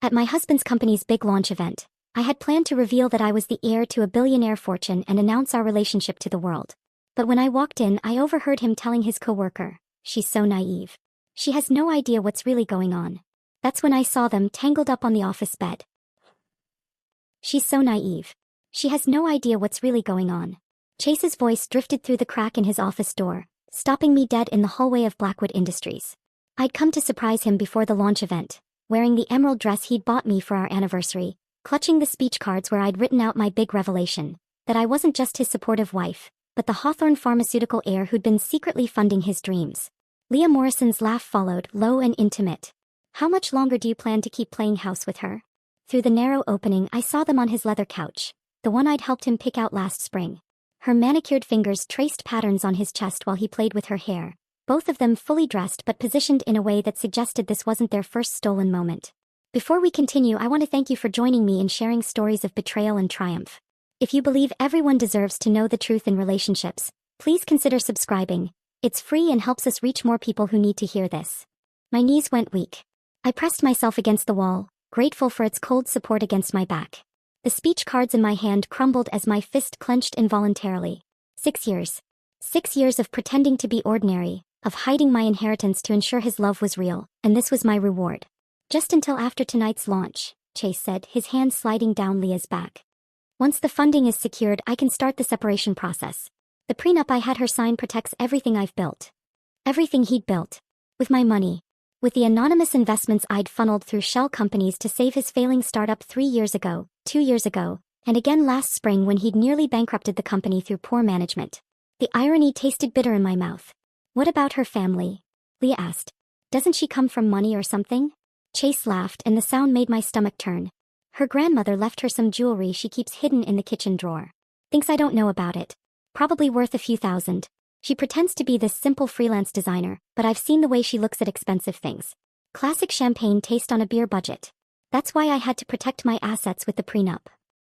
At my husband's company's big launch event, I had planned to reveal that I was the heir to a billionaire fortune and announce our relationship to the world. But when I walked in, I overheard him telling his coworker, "She's so naive. She has no idea what's really going on." That's when I saw them tangled up on the office bed. "She's so naive. She has no idea what's really going on." Chase's voice drifted through the crack in his office door, stopping me dead in the hallway of Blackwood Industries. I'd come to surprise him before the launch event, wearing the emerald dress he'd bought me for our anniversary, clutching the speech cards where I'd written out my big revelation, that I wasn't just his supportive wife, but the Hawthorne pharmaceutical heir who'd been secretly funding his dreams. Leah Morrison's laugh followed, low and intimate. "How much longer do you plan to keep playing house with her?" Through the narrow opening, I saw them on his leather couch, the one I'd helped him pick out last spring. Her manicured fingers traced patterns on his chest while he played with her hair, both of them fully dressed but positioned in a way that suggested this wasn't their first stolen moment. Before we continue, I want to thank you for joining me in sharing stories of betrayal and triumph. If you believe everyone deserves to know the truth in relationships, please consider subscribing. It's free and helps us reach more people who need to hear this. My knees went weak. I pressed myself against the wall, grateful for its cold support against my back. The speech cards in my hand crumbled as my fist clenched involuntarily. 6 years. 6 years of pretending to be ordinary, of hiding my inheritance to ensure his love was real, and this was my reward. "Just until after tonight's launch," Chase said, his hand sliding down Leah's back. "Once the funding is secured, I can start the separation process. The prenup I had her sign protects everything I've built." Everything he'd built. With my money. With the anonymous investments I'd funneled through shell companies to save his failing startup 3 years ago, 2 years ago, and again last spring when he'd nearly bankrupted the company through poor management. The irony tasted bitter in my mouth. "What about her family?" Leah asked. "Doesn't she come from money or something?" Chase laughed and the sound made my stomach turn. "Her grandmother left her some jewelry she keeps hidden in the kitchen drawer. Thinks I don't know about it. Probably worth a few thousand. She pretends to be this simple freelance designer, but I've seen the way she looks at expensive things. Classic champagne taste on a beer budget. That's why I had to protect my assets with the prenup.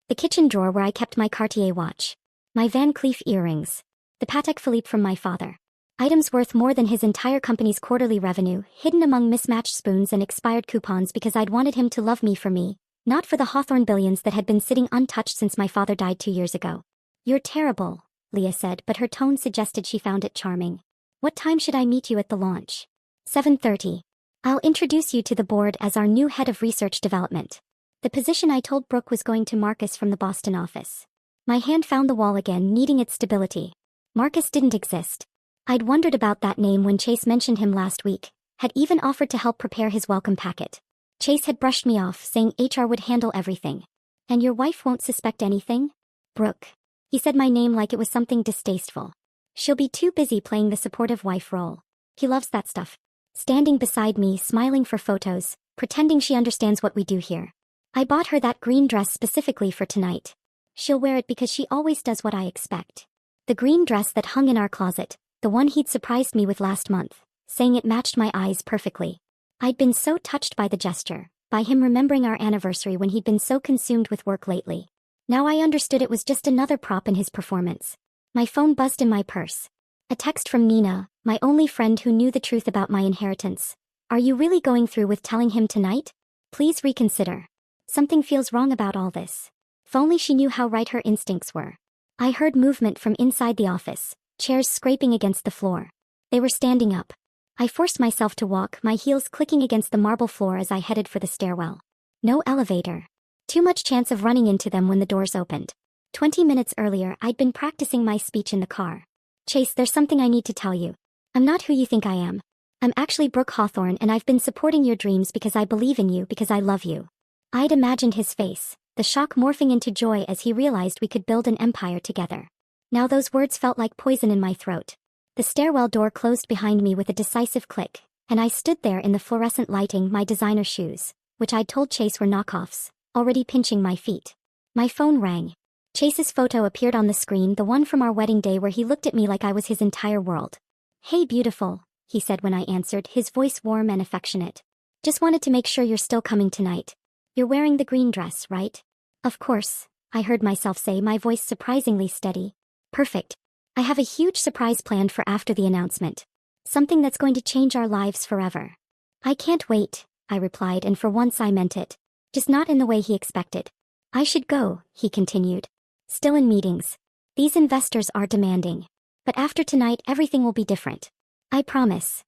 The kitchen drawer where I kept my Cartier watch. My Van Cleef earrings. The Patek Philippe from my father. Items worth more than his entire company's quarterly revenue, hidden among mismatched spoons and expired coupons because I'd wanted him to love me for me, not for the Hawthorne billions that had been sitting untouched since my father died 2 years ago." "You're terrible," Leah said, but her tone suggested she found it charming. "What time should I meet you at the launch?" 7:30. "I'll introduce you to the board as our new head of research development." The position I told Brooke was going to Marcus from the Boston office. My hand found the wall again, needing its stability. Marcus didn't exist. I'd wondered about that name when Chase mentioned him last week, had even offered to help prepare his welcome packet. Chase had brushed me off, saying HR would handle everything. "And your wife won't suspect anything?" "Brooke." He said my name like it was something distasteful. "She'll be too busy playing the supportive wife role. He loves that stuff." Standing beside me, smiling for photos, pretending she understands what we do here. "I bought her that green dress specifically for tonight. She'll wear it because she always does what I expect." The green dress that hung in our closet, the one he'd surprised me with last month, saying it matched my eyes perfectly. I'd been so touched by the gesture, by him remembering our anniversary when he'd been so consumed with work lately. Now I understood it was just another prop in his performance. My phone buzzed in my purse. A text from Nina, my only friend who knew the truth about my inheritance. "Are you really going through with telling him tonight? Please reconsider. Something feels wrong about all this." If only she knew how right her instincts were. I heard movement from inside the office, chairs scraping against the floor. They were standing up. I forced myself to walk, my heels clicking against the marble floor as I headed for the stairwell. No elevator. Too much chance of running into them when the doors opened. 20 minutes earlier, I'd been practicing my speech in the car. "Chase, there's something I need to tell you. I'm not who you think I am. I'm actually Brooke Hawthorne, and I've been supporting your dreams because I believe in you, because I love you." I'd imagined his face, the shock morphing into joy as he realized we could build an empire together. Now those words felt like poison in my throat. The stairwell door closed behind me with a decisive click, and I stood there in the fluorescent lighting, my designer shoes, which I'd told Chase were knockoffs, already pinching my feet. My phone rang. Chase's photo appeared on the screen, the one from our wedding day where he looked at me like I was his entire world. "Hey beautiful," he said when I answered, his voice warm and affectionate. "Just wanted to make sure you're still coming tonight. You're wearing the green dress, right?" "Of course," I heard myself say, my voice surprisingly steady. "Perfect. I have a huge surprise planned for after the announcement. Something that's going to change our lives forever." "I can't wait," I replied, and for once I meant it. just not in the way he expected. I should go, he continued. Still in meetings. These investors are demanding. But after tonight everything will be different. I promise.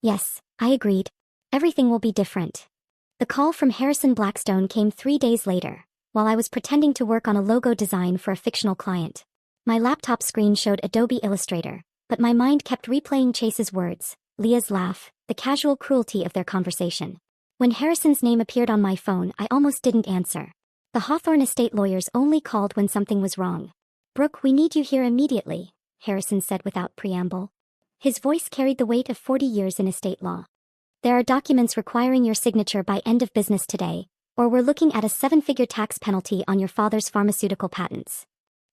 Yes, I agreed. Everything will be different. The call from Harrison Blackstone came 3 days later, while I was pretending to work on a logo design for a fictional client. My laptop screen showed Adobe Illustrator, but my mind kept replaying Chase's words, Leah's laugh, the casual cruelty of their conversation. When Harrison's name appeared on my phone, I almost didn't answer. The Hawthorne estate lawyers only called when something was wrong. Brooke, we need you here immediately, Harrison said without preamble. His voice carried the weight of 40 years in estate law. There are documents requiring your signature by end of business today, or we're looking at a 7-figure tax penalty on your father's pharmaceutical patents.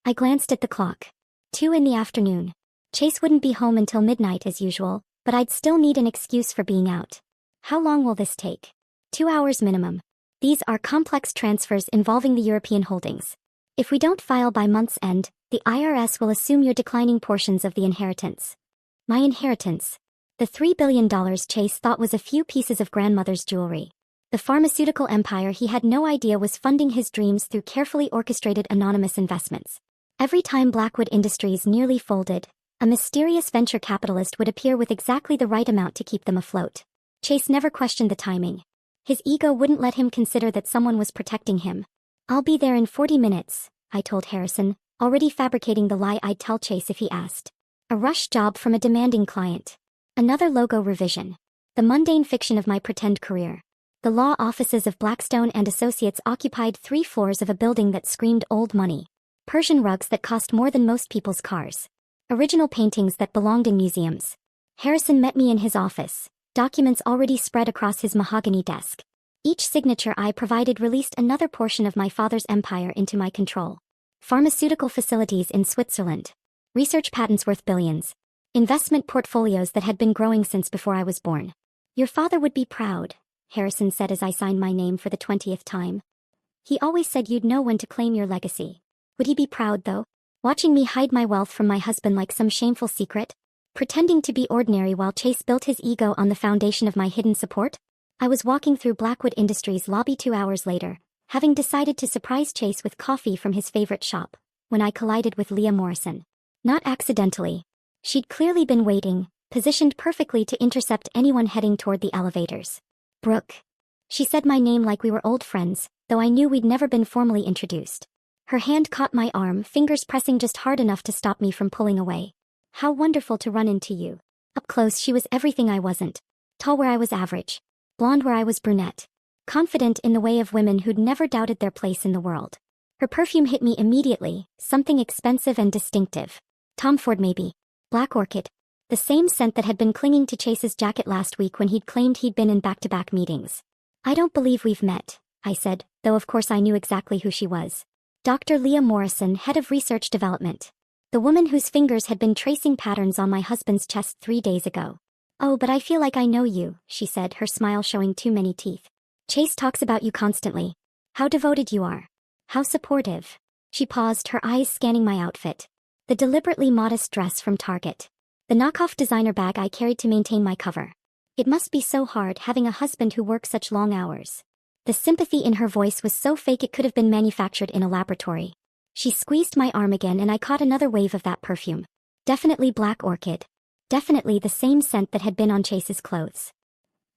I glanced at the clock. 2 in the afternoon. Chase wouldn't be home until midnight as usual, but I'd still need an excuse for being out. How long will this take? 2 hours minimum. These are complex transfers involving the European holdings. If we don't file by month's end, the IRS will assume you're declining portions of the inheritance. My inheritance. The $3 billion Chase thought was a few pieces of grandmother's jewelry. The pharmaceutical empire he had no idea was funding his dreams through carefully orchestrated anonymous investments. Every time Blackwood Industries nearly folded, a mysterious venture capitalist would appear with exactly the right amount to keep them afloat. Chase never questioned the timing. His ego wouldn't let him consider that someone was protecting him. I'll be there in 40 minutes, I told Harrison, already fabricating the lie I'd tell Chase if he asked. A rush job from a demanding client. Another logo revision. The mundane fiction of my pretend career. The law offices of Blackstone and Associates occupied 3 floors of a building that screamed old money. Persian rugs that cost more than most people's cars. Original paintings that belonged in museums. Harrison met me in his office, documents already spread across his mahogany desk. Each signature I provided released another portion of my father's empire into my control. Pharmaceutical facilities in Switzerland. Research patents worth billions. Investment portfolios that had been growing since before I was born. Your father would be proud, Harrison said as I signed my name for the 20th time. He always said you'd know when to claim your legacy. Would he be proud though? Watching me hide my wealth from my husband like some shameful secret? Pretending to be ordinary while Chase built his ego on the foundation of my hidden support? I was walking through Blackwood Industries lobby 2 hours later, having decided to surprise Chase with coffee from his favorite shop, when I collided with Leah Morrison. Not accidentally. She'd clearly been waiting, positioned perfectly to intercept anyone heading toward the elevators. Brooke. She said my name like we were old friends, though I knew we'd never been formally introduced. Her hand caught my arm, fingers pressing just hard enough to stop me from pulling away. How wonderful to run into you. Up close she was everything I wasn't. Tall where I was average. Blonde where I was brunette. Confident in the way of women who'd never doubted their place in the world. Her perfume hit me immediately, something expensive and distinctive. Tom Ford maybe. Black Orchid. The same scent that had been clinging to Chase's jacket last week when he'd claimed he'd been in back-to-back meetings. I don't believe we've met, I said, though of course I knew exactly who she was. Dr. Leah Morrison, head of research development. The woman whose fingers had been tracing patterns on my husband's chest 3 days ago. Oh, but I feel like I know you, she said, her smile showing too many teeth. Chase talks about you constantly. How devoted you are. How supportive. She paused, her eyes scanning my outfit. The deliberately modest dress from Target. The knockoff designer bag I carried to maintain my cover. It must be so hard having a husband who works such long hours. The sympathy in her voice was so fake it could have been manufactured in a laboratory. She squeezed my arm again and I caught another wave of that perfume. Definitely Black Orchid. Definitely the same scent that had been on Chase's clothes.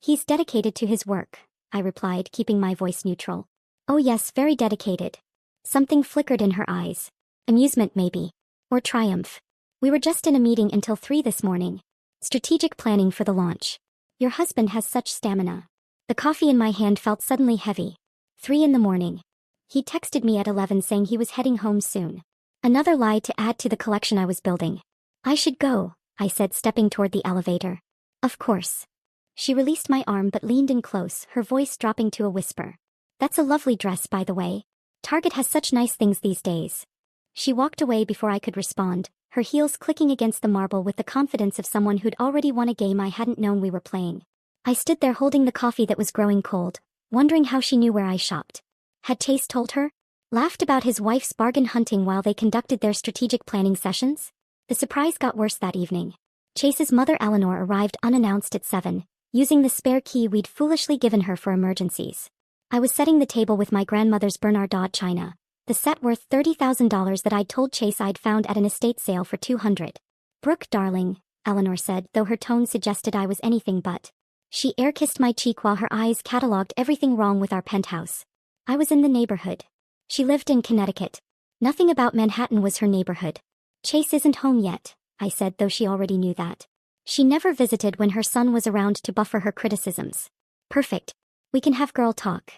He's dedicated to his work, I replied, keeping my voice neutral. Oh yes, very dedicated. Something flickered in her eyes. Amusement maybe. Or triumph. We were just in a meeting until 3 this morning. Strategic planning for the launch. Your husband has such stamina. The coffee in my hand felt suddenly heavy. 3 in the morning. He texted me at 11 saying he was heading home soon. Another lie to add to the collection I was building. I should go, I said, stepping toward the elevator. Of course. She released my arm but leaned in close, her voice dropping to a whisper. That's a lovely dress, by the way. Target has such nice things these days. She walked away before I could respond, her heels clicking against the marble with the confidence of someone who'd already won a game I hadn't known we were playing. I stood there holding the coffee that was growing cold, wondering how she knew where I shopped. Had Chase told her? Laughed about his wife's bargain hunting while they conducted their strategic planning sessions? The surprise got worse that evening. Chase's mother Eleanor arrived unannounced at 7, using the spare key we'd foolishly given her for emergencies. I was setting the table with my grandmother's Bernardin china, the set worth $30,000 that I'd told Chase I'd found at an estate sale for $200. Brooke, darling, Eleanor said, though her tone suggested I was anything but. She air-kissed my cheek while her eyes catalogued everything wrong with our penthouse. I was in the neighborhood. She lived in Connecticut. Nothing about Manhattan was her neighborhood. Chase isn't home yet, I said, though she already knew that. She never visited when her son was around to buffer her criticisms. Perfect. We can have girl talk.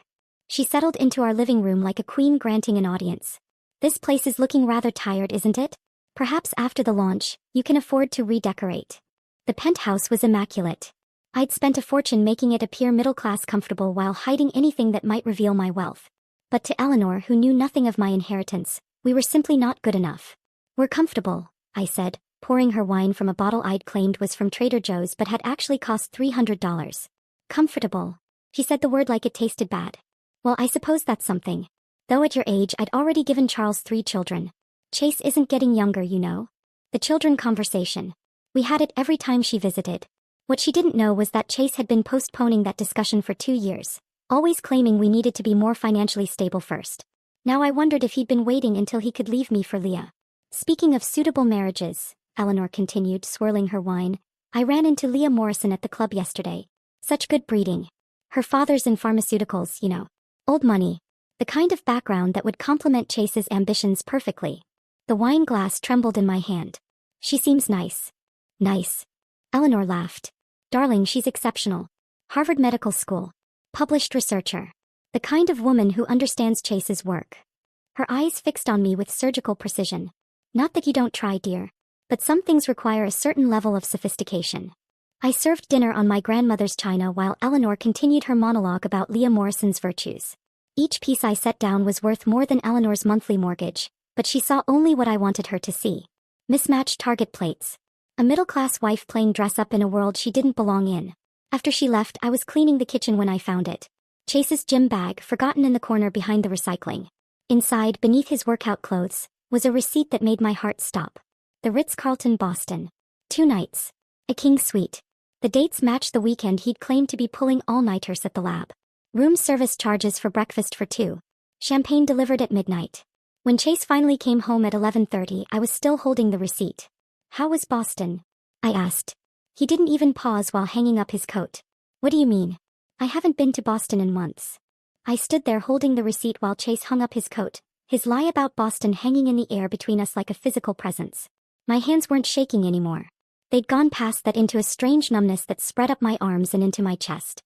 She settled into our living room like a queen granting an audience. This place is looking rather tired, isn't it? Perhaps after the launch, you can afford to redecorate. The penthouse was immaculate. I'd spent a fortune making it appear middle-class comfortable while hiding anything that might reveal my wealth. But to Eleanor, who knew nothing of my inheritance, we were simply not good enough. We're comfortable, I said, pouring her wine from a bottle I'd claimed was from Trader Joe's but had actually cost $300. Comfortable. She said the word like it tasted bad. Well, I suppose that's something. Though at your age I'd already given Charles 3 children. Chase isn't getting younger, you know. The children conversation. We had it every time she visited. What she didn't know was that Chase had been postponing that discussion for 2 years, always claiming we needed to be more financially stable first. Now I wondered if he'd been waiting until he could leave me for Leah. Speaking of suitable marriages, Eleanor continued, swirling her wine, I ran into Leah Morrison at the club yesterday. Such good breeding. Her father's in pharmaceuticals, you know. Old money. The kind of background that would complement Chase's ambitions perfectly. The wine glass trembled in my hand. She seems nice. Nice. Eleanor laughed. Darling, she's exceptional. Harvard Medical School. Published researcher. The kind of woman who understands Chase's work. Her eyes fixed on me with surgical precision. Not that you don't try, dear. But some things require a certain level of sophistication. I served dinner on my grandmother's china while Eleanor continued her monologue about Leah Morrison's virtues. Each piece I set down was worth more than Eleanor's monthly mortgage, but she saw only what I wanted her to see. Mismatched target plates. A middle-class wife playing dress-up in a world she didn't belong in. After she left, I was cleaning the kitchen when I found it. Chase's gym bag, forgotten in the corner behind the recycling. Inside, beneath his workout clothes, was a receipt that made my heart stop. The Ritz-Carlton, Boston. 2 nights. A king suite. The dates matched the weekend he'd claimed to be pulling all-nighters at the lab. Room service charges for breakfast for 2. Champagne delivered at midnight. When Chase finally came home at 11:30, I was still holding the receipt. How was Boston? I asked. He didn't even pause while hanging up his coat. What do you mean? I haven't been to Boston in months. I stood there holding the receipt while Chase hung up his coat, his lie about Boston hanging in the air between us like a physical presence. My hands weren't shaking anymore. They'd gone past that into a strange numbness that spread up my arms and into my chest.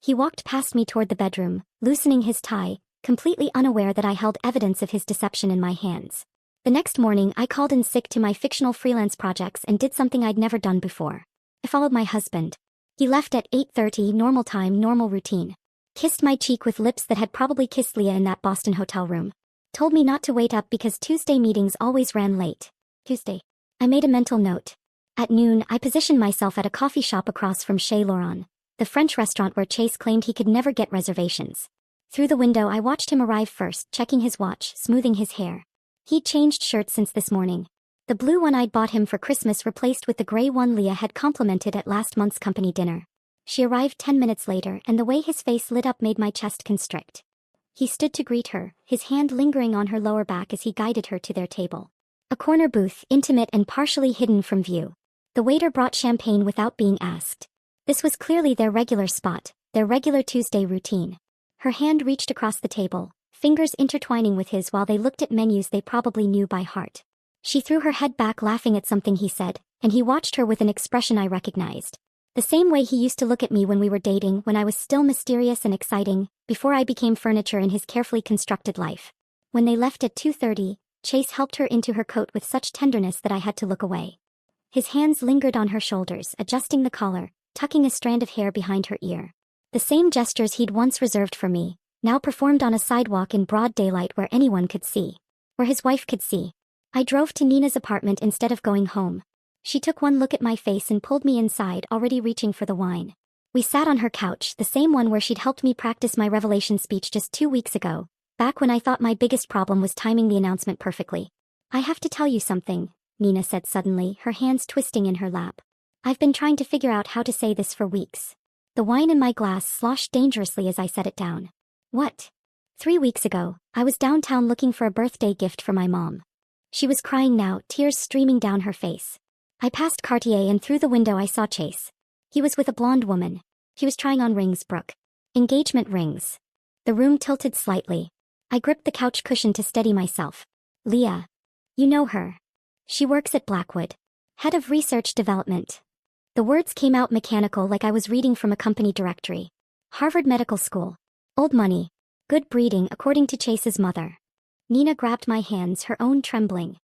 He walked past me toward the bedroom, loosening his tie, completely unaware that I held evidence of his deception in my hands. The next morning, I called in sick to my fictional freelance projects and did something I'd never done before. I followed my husband. He left at 8:30, normal time, normal routine. Kissed my cheek with lips that had probably kissed Leah in that Boston hotel room. Told me not to wait up because Tuesday meetings always ran late. Tuesday. I made a mental note. At noon, I positioned myself at a coffee shop across from Chez Laurent, the French restaurant where Chase claimed he could never get reservations. Through the window, I watched him arrive first, checking his watch, smoothing his hair. He'd changed shirts since this morning. The blue one I'd bought him for Christmas replaced with the gray one Leah had complimented at last month's company dinner. She arrived 10 minutes later, and the way his face lit up made my chest constrict. He stood to greet her, his hand lingering on her lower back as he guided her to their table. A corner booth, intimate and partially hidden from view. The waiter brought champagne without being asked. This was clearly their regular spot, their regular Tuesday routine. Her hand reached across the table, fingers intertwining with his while they looked at menus they probably knew by heart. She threw her head back laughing at something he said, and he watched her with an expression I recognized. The same way he used to look at me when we were dating, when I was still mysterious and exciting, before I became furniture in his carefully constructed life. When they left at 2:30, Chase helped her into her coat with such tenderness that I had to look away. His hands lingered on her shoulders, adjusting the collar, tucking a strand of hair behind her ear. The same gestures he'd once reserved for me, now performed on a sidewalk in broad daylight where anyone could see. Where his wife could see. I drove to Nina's apartment instead of going home. She took one look at my face and pulled me inside, already reaching for the wine. We sat on her couch, the same one where she'd helped me practice my revelation speech just 2 weeks ago, back when I thought my biggest problem was timing the announcement perfectly. I have to tell you something, Nina said suddenly, her hands twisting in her lap. I've been trying to figure out how to say this for weeks. The wine in my glass sloshed dangerously as I set it down. What? 3 weeks ago, I was downtown looking for a birthday gift for my mom. She was crying now, tears streaming down her face. I passed Cartier and through the window I saw Chase. He was with a blonde woman. He was trying on rings, Brooke. Engagement rings. The room tilted slightly. I gripped the couch cushion to steady myself. Leah. You know her. She works at Blackwood. Head of Research Development. The words came out mechanical like I was reading from a company directory. Harvard Medical School. Old money. Good breeding according to Chase's mother. Nina grabbed my hands, her own trembling.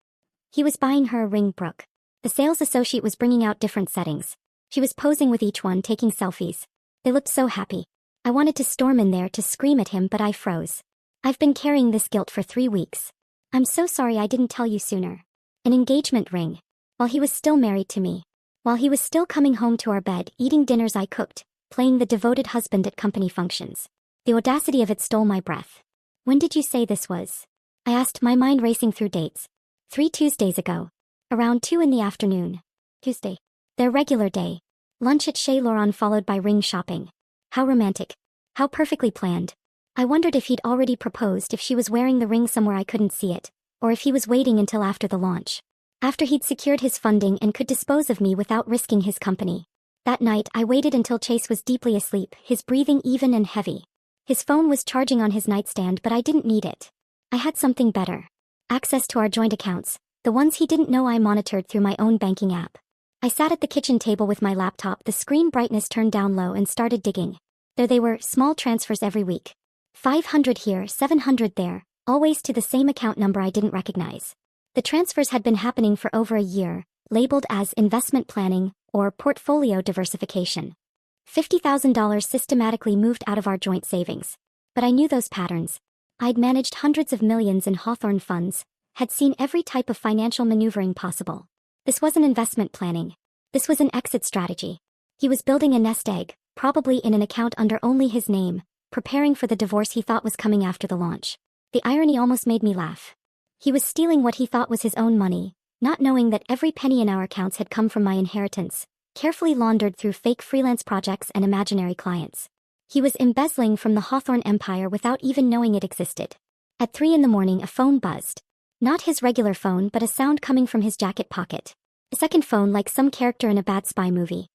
He was buying her a ring, Brooke. The sales associate was bringing out different settings. She was posing with each one, taking selfies. They looked so happy. I wanted to storm in there to scream at him, but I froze. I've been carrying this guilt for 3 weeks. I'm so sorry I didn't tell you sooner. An engagement ring. While he was still married to me. While he was still coming home to our bed, eating dinners I cooked, playing the devoted husband at company functions. The audacity of it stole my breath. When did you say this was? I asked, my mind racing through dates. 3 Tuesdays ago. Around 2 in the afternoon. Tuesday. Their regular day. Lunch at Chez Laurent followed by ring shopping. How romantic. How perfectly planned. I wondered if he'd already proposed, if she was wearing the ring somewhere I couldn't see it, or if he was waiting until after the launch. After he'd secured his funding and could dispose of me without risking his company. That night I waited until Chase was deeply asleep, his breathing even and heavy. His phone was charging on his nightstand, but I didn't need it. I had something better. Access to our joint accounts, the ones he didn't know I monitored through my own banking app. I sat at the kitchen table with my laptop, the screen brightness turned down low, and started digging. There they were, small transfers every week. 500 here, 700 there, always to the same account number I didn't recognize. The transfers had been happening for over a year, labeled as investment planning or portfolio diversification. $50,000 systematically moved out of our joint savings. But I knew those patterns. I'd managed hundreds of millions in Hawthorne funds, had seen every type of financial maneuvering possible. This wasn't investment planning. This was an exit strategy. He was building a nest egg, probably in an account under only his name, preparing for the divorce he thought was coming after the launch. The irony almost made me laugh. He was stealing what he thought was his own money, not knowing that every penny in our accounts had come from my inheritance, carefully laundered through fake freelance projects and imaginary clients. He was embezzling from the Hawthorne empire without even knowing it existed. At 3 a.m, a phone buzzed. Not his regular phone, but a sound coming from his jacket pocket. A second phone like some character in a bad spy movie.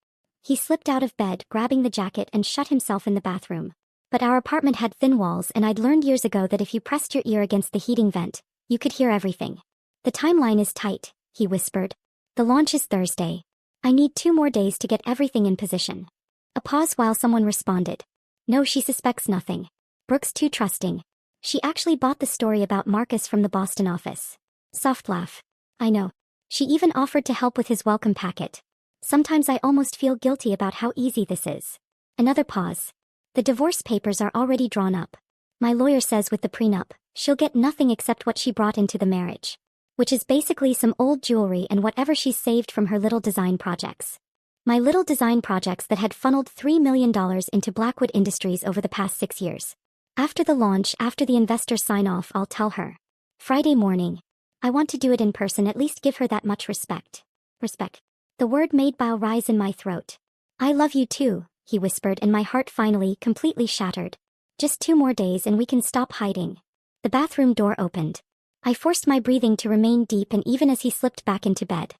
He slipped out of bed, grabbing the jacket, and shut himself in the bathroom. But our apartment had thin walls, and I'd learned years ago that if you pressed your ear against the heating vent, you could hear everything. The timeline is tight, he whispered. The launch is Thursday. I need 2 more days to get everything in position. A pause while someone responded. No, she suspects nothing. Brooke's too trusting. She actually bought the story about Marcus from the Boston office. Soft laugh. I know. She even offered to help with his welcome packet. Sometimes I almost feel guilty about how easy this is. Another pause. The divorce papers are already drawn up. My lawyer says with the prenup, she'll get nothing except what she brought into the marriage. Which is basically some old jewelry and whatever she's saved from her little design projects. My little design projects that had funneled $3 million into Blackwood Industries over the past 6 years. After the launch, after the investors sign off, I'll tell her. Friday morning. I want to do it in person, at least give her that much respect. Respect. The word made bile rise in my throat. I love you too, he whispered, and my heart finally, completely shattered. Just 2 more days and we can stop hiding. The bathroom door opened. I forced my breathing to remain deep, and even as he slipped back into bed.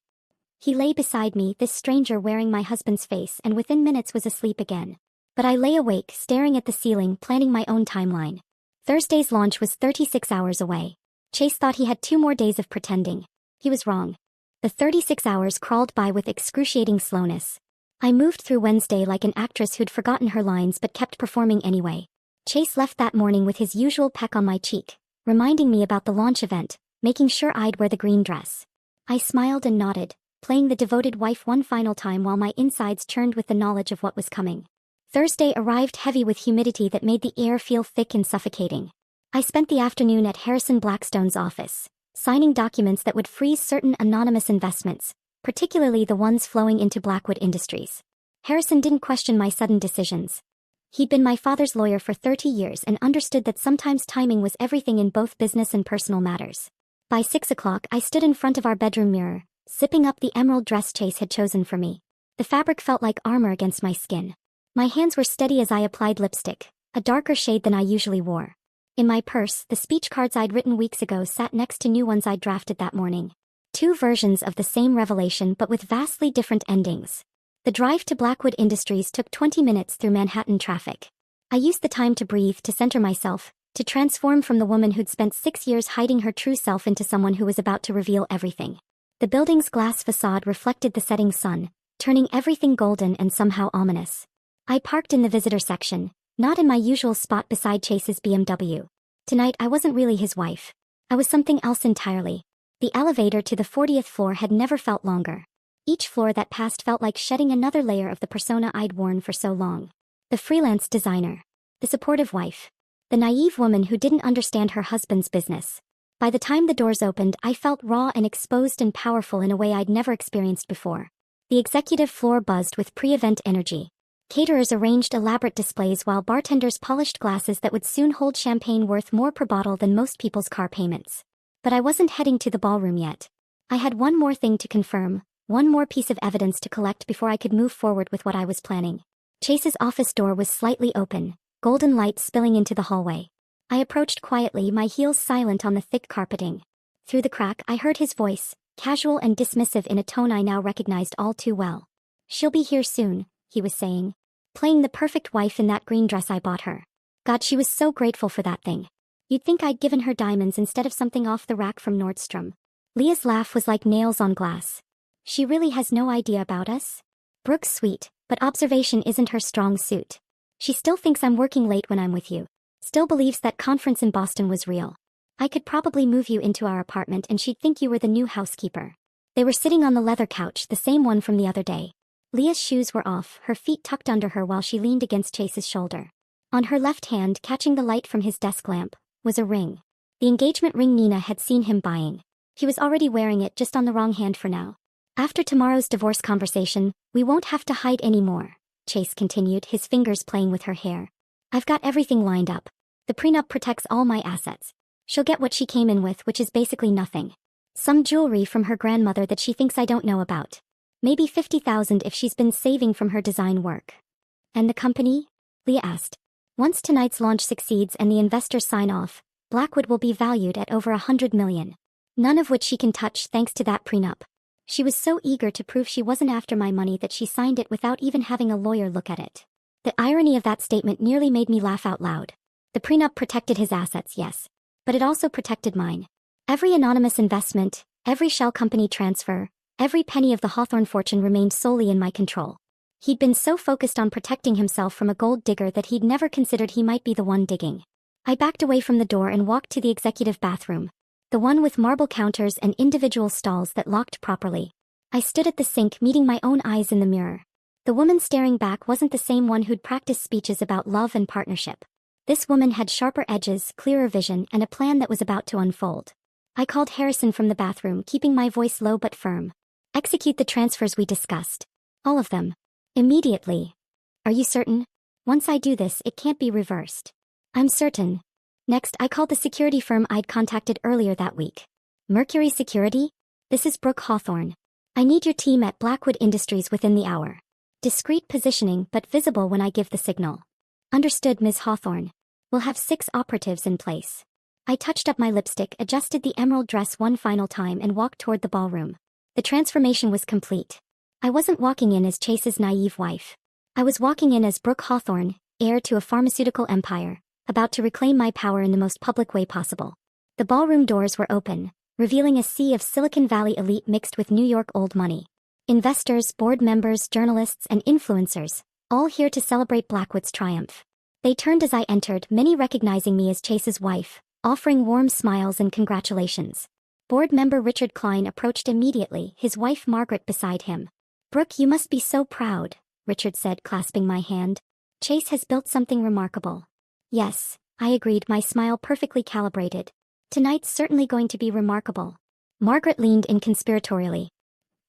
He lay beside me, this stranger wearing my husband's face, and within minutes was asleep again. But I lay awake, staring at the ceiling, planning my own timeline. Thursday's launch was 36 hours away. Chase thought he had 2 more days of pretending. He was wrong. The 36 hours crawled by with excruciating slowness. I moved through Wednesday like an actress who'd forgotten her lines but kept performing anyway. Chase left that morning with his usual peck on my cheek, reminding me about the launch event, making sure I'd wear the green dress. I smiled and nodded, playing the devoted wife one final time while my insides churned with the knowledge of what was coming. Thursday arrived heavy with humidity that made the air feel thick and suffocating. I spent the afternoon at Harrison Blackstone's office, signing documents that would freeze certain anonymous investments, particularly the ones flowing into Blackwood Industries. Harrison didn't question my sudden decisions. He'd been my father's lawyer for 30 years and understood that sometimes timing was everything in both business and personal matters. By 6 o'clock, I stood in front of our bedroom mirror, sipping up the emerald dress Chase had chosen for me. The fabric felt like armor against my skin. My hands were steady as I applied lipstick, a darker shade than I usually wore. In my purse, the speech cards I'd written weeks ago sat next to new ones I'd drafted that morning. Two versions of the same revelation but with vastly different endings. The drive to Blackwood Industries took 20 minutes through Manhattan traffic. I used the time to breathe, to center myself, to transform from the woman who'd spent 6 years hiding her true self into someone who was about to reveal everything. The building's glass facade reflected the setting sun, turning everything golden and somehow ominous. I parked in the visitor section, not in my usual spot beside Chase's BMW. Tonight I wasn't really his wife. I was something else entirely. The elevator to the 40th floor had never felt longer. Each floor that passed felt like shedding another layer of the persona I'd worn for so long. The freelance designer. The supportive wife. The naive woman who didn't understand her husband's business. By the time the doors opened, I felt raw and exposed and powerful in a way I'd never experienced before. The executive floor buzzed with pre-event energy. Caterers arranged elaborate displays while bartenders polished glasses that would soon hold champagne worth more per bottle than most people's car payments. But I wasn't heading to the ballroom yet. I had one more thing to confirm, one more piece of evidence to collect before I could move forward with what I was planning. Chase's office door was slightly open, golden light spilling into the hallway. I approached quietly, my heels silent on the thick carpeting. Through the crack, I heard his voice, casual and dismissive in a tone I now recognized all too well. "She'll be here soon," he was saying. Playing the perfect wife in that green dress I bought her. God, she was so grateful for that thing. You'd think I'd given her diamonds instead of something off the rack from Nordstrom. Leah's laugh was like nails on glass. "She really has no idea about us?" "Brooke's sweet, but observation isn't her strong suit. She still thinks I'm working late when I'm with you. Still believes that conference in Boston was real. I could probably move you into our apartment and she'd think you were the new housekeeper." They were sitting on the leather couch, the same one from the other day. Leah's shoes were off, her feet tucked under her while she leaned against Chase's shoulder. On her left hand, catching the light from his desk lamp, was a ring. The engagement ring Nina had seen him buying. He was already wearing it, just on the wrong hand for now. "After tomorrow's divorce conversation, we won't have to hide anymore," Chase continued, his fingers playing with her hair. "I've got everything lined up. The prenup protects all my assets. She'll get what she came in with, which is basically nothing. Some jewelry from her grandmother that she thinks I don't know about. Maybe $50,000 if she's been saving from her design work." "And the company?" Leah asked. "Once tonight's launch succeeds and the investors sign off, Blackwood will be valued at over $100 million. None of which she can touch thanks to that prenup." She was so eager to prove she wasn't after my money that she signed it without even having a lawyer look at it. The irony of that statement nearly made me laugh out loud. The prenup protected his assets, yes. But it also protected mine. Every anonymous investment, every shell company transfer, every penny of the Hawthorne fortune remained solely in my control. He'd been so focused on protecting himself from a gold digger that he'd never considered he might be the one digging. I backed away from the door and walked to the executive bathroom. The one with marble counters and individual stalls that locked properly. I stood at the sink, meeting my own eyes in the mirror. The woman staring back wasn't the same one who'd practiced speeches about love and partnership. This woman had sharper edges, clearer vision, and a plan that was about to unfold. I called Harrison from the bathroom, keeping my voice low but firm. "Execute the transfers we discussed. All of them. Immediately." "Are you certain?" "Once I do this, it can't be reversed." "I'm certain." Next, I called the security firm I'd contacted earlier that week. "Mercury Security? This is Brooke Hawthorne. I need your team at Blackwood Industries within the hour. Discreet positioning but visible when I give the signal." "Understood, Ms. Hawthorne. We'll have 6 operatives in place." I touched up my lipstick, adjusted the emerald dress one final time and walked toward the ballroom. The transformation was complete. I wasn't walking in as Chase's naive wife. I was walking in as Brooke Hawthorne, heir to a pharmaceutical empire, about to reclaim my power in the most public way possible. The ballroom doors were open, revealing a sea of Silicon Valley elite mixed with New York old money. Investors, board members, journalists, and influencers, all here to celebrate Blackwood's triumph. They turned as I entered, many recognizing me as Chase's wife, offering warm smiles and congratulations. Board member Richard Klein approached immediately, his wife Margaret beside him. "Brooke, you must be so proud," Richard said, clasping my hand. "Chase has built something remarkable." "Yes," I agreed, my smile perfectly calibrated. "Tonight's certainly going to be remarkable." Margaret leaned in conspiratorially.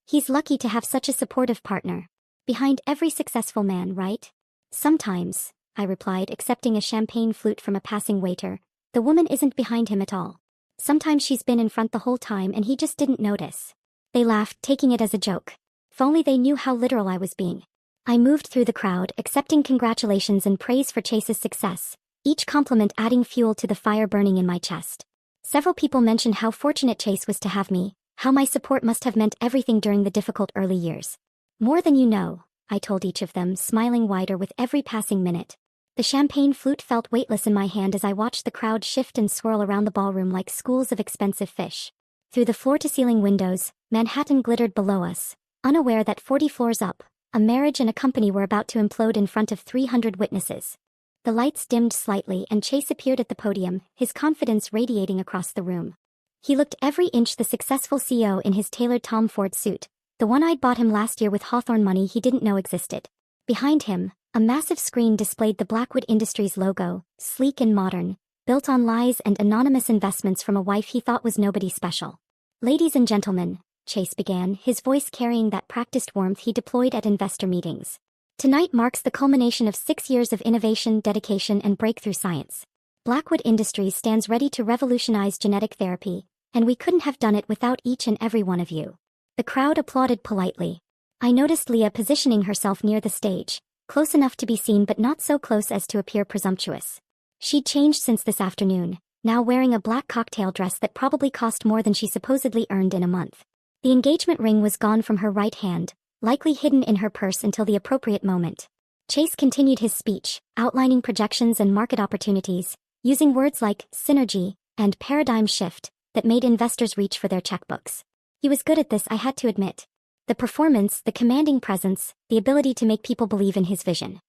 "He's lucky to have such a supportive partner. Behind every successful man, right?" "Sometimes," I replied, accepting a champagne flute from a passing waiter. "The woman isn't behind him at all. Sometimes she's been in front the whole time and he just didn't notice." They laughed, taking it as a joke. If only they knew how literal I was being. I moved through the crowd, accepting congratulations and praise for Chase's success, each compliment adding fuel to the fire burning in my chest. Several people mentioned how fortunate Chase was to have me, how my support must have meant everything during the difficult early years. More than you know, I told each of them, smiling wider with every passing minute. The champagne flute felt weightless in my hand as I watched the crowd shift and swirl around the ballroom like schools of expensive fish. Through the floor-to-ceiling windows, Manhattan glittered below us, unaware that 40 floors up, a marriage and a company were about to implode in front of 300 witnesses. The lights dimmed slightly and Chase appeared at the podium, his confidence radiating across the room. He looked every inch the successful CEO in his tailored Tom Ford suit, the one I'd bought him last year with Hawthorne money he didn't know existed. Behind him, a massive screen displayed the Blackwood Industries logo, sleek and modern, built on lies and anonymous investments from a wife he thought was nobody special. Ladies and gentlemen, Chase began, his voice carrying that practiced warmth he deployed at investor meetings. Tonight marks the culmination of 6 years of innovation, dedication, and breakthrough science. Blackwood Industries stands ready to revolutionize genetic therapy, and we couldn't have done it without each and every one of you. The crowd applauded politely. I noticed Leah positioning herself near the stage, close enough to be seen but not so close as to appear presumptuous. She'd changed since this afternoon, now wearing a black cocktail dress that probably cost more than she supposedly earned in a month. The engagement ring was gone from her right hand, likely hidden in her purse until the appropriate moment. Chase continued his speech, outlining projections and market opportunities, using words like synergy and paradigm shift that made investors reach for their checkbooks. He was good at this, I had to admit. The performance, the commanding presence, the ability to make people believe in his vision.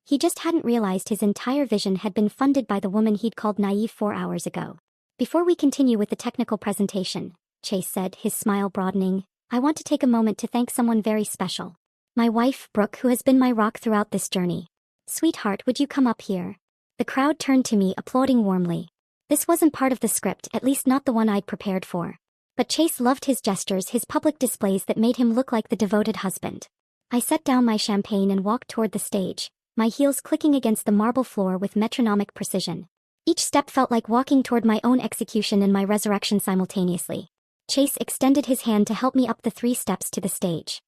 He just hadn't realized his entire vision had been funded by the woman he'd called naive 4 hours ago. Before we continue with the technical presentation, Chase said, his smile broadening, I want to take a moment to thank someone very special. My wife, Brooke, who has been my rock throughout this journey. Sweetheart, would you come up here? The crowd turned to me, applauding warmly. This wasn't part of the script, at least not the one I'd prepared for. But Chase loved his gestures, his public displays that made him look like the devoted husband. I set down my champagne and walked toward the stage, my heels clicking against the marble floor with metronomic precision. Each step felt like walking toward my own execution and my resurrection simultaneously. Chase extended his hand to help me up the 3 steps to the stage.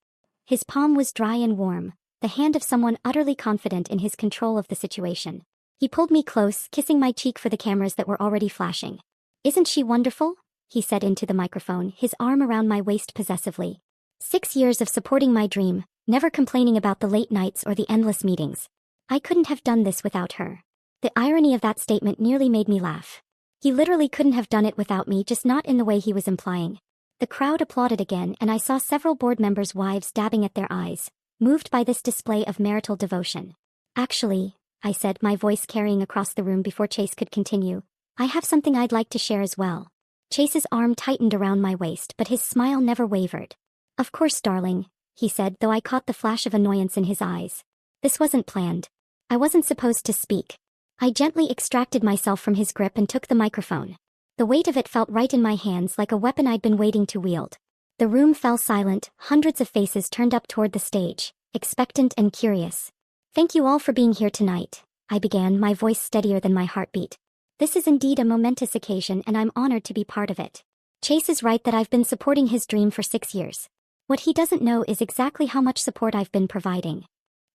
His palm was dry and warm, the hand of someone utterly confident in his control of the situation. He pulled me close, kissing my cheek for the cameras that were already flashing. Isn't she wonderful? He said into the microphone, his arm around my waist possessively. 6 years of supporting my dream, never complaining about the late nights or the endless meetings. I couldn't have done this without her. The irony of that statement nearly made me laugh. He literally couldn't have done it without me, just not in the way he was implying. The crowd applauded again, and I saw several board members' wives dabbing at their eyes, moved by this display of marital devotion. Actually, I said, my voice carrying across the room before Chase could continue, I have something I'd like to share as well. Chase's arm tightened around my waist, but his smile never wavered. Of course, darling, he said, though I caught the flash of annoyance in his eyes. This wasn't planned. I wasn't supposed to speak. I gently extracted myself from his grip and took the microphone. The weight of it felt right in my hands, like a weapon I'd been waiting to wield. The room fell silent, hundreds of faces turned up toward the stage, expectant and curious. Thank you all for being here tonight, I began, my voice steadier than my heartbeat. This is indeed a momentous occasion and I'm honored to be part of it. Chase is right that I've been supporting his dream for 6 years. What he doesn't know is exactly how much support I've been providing.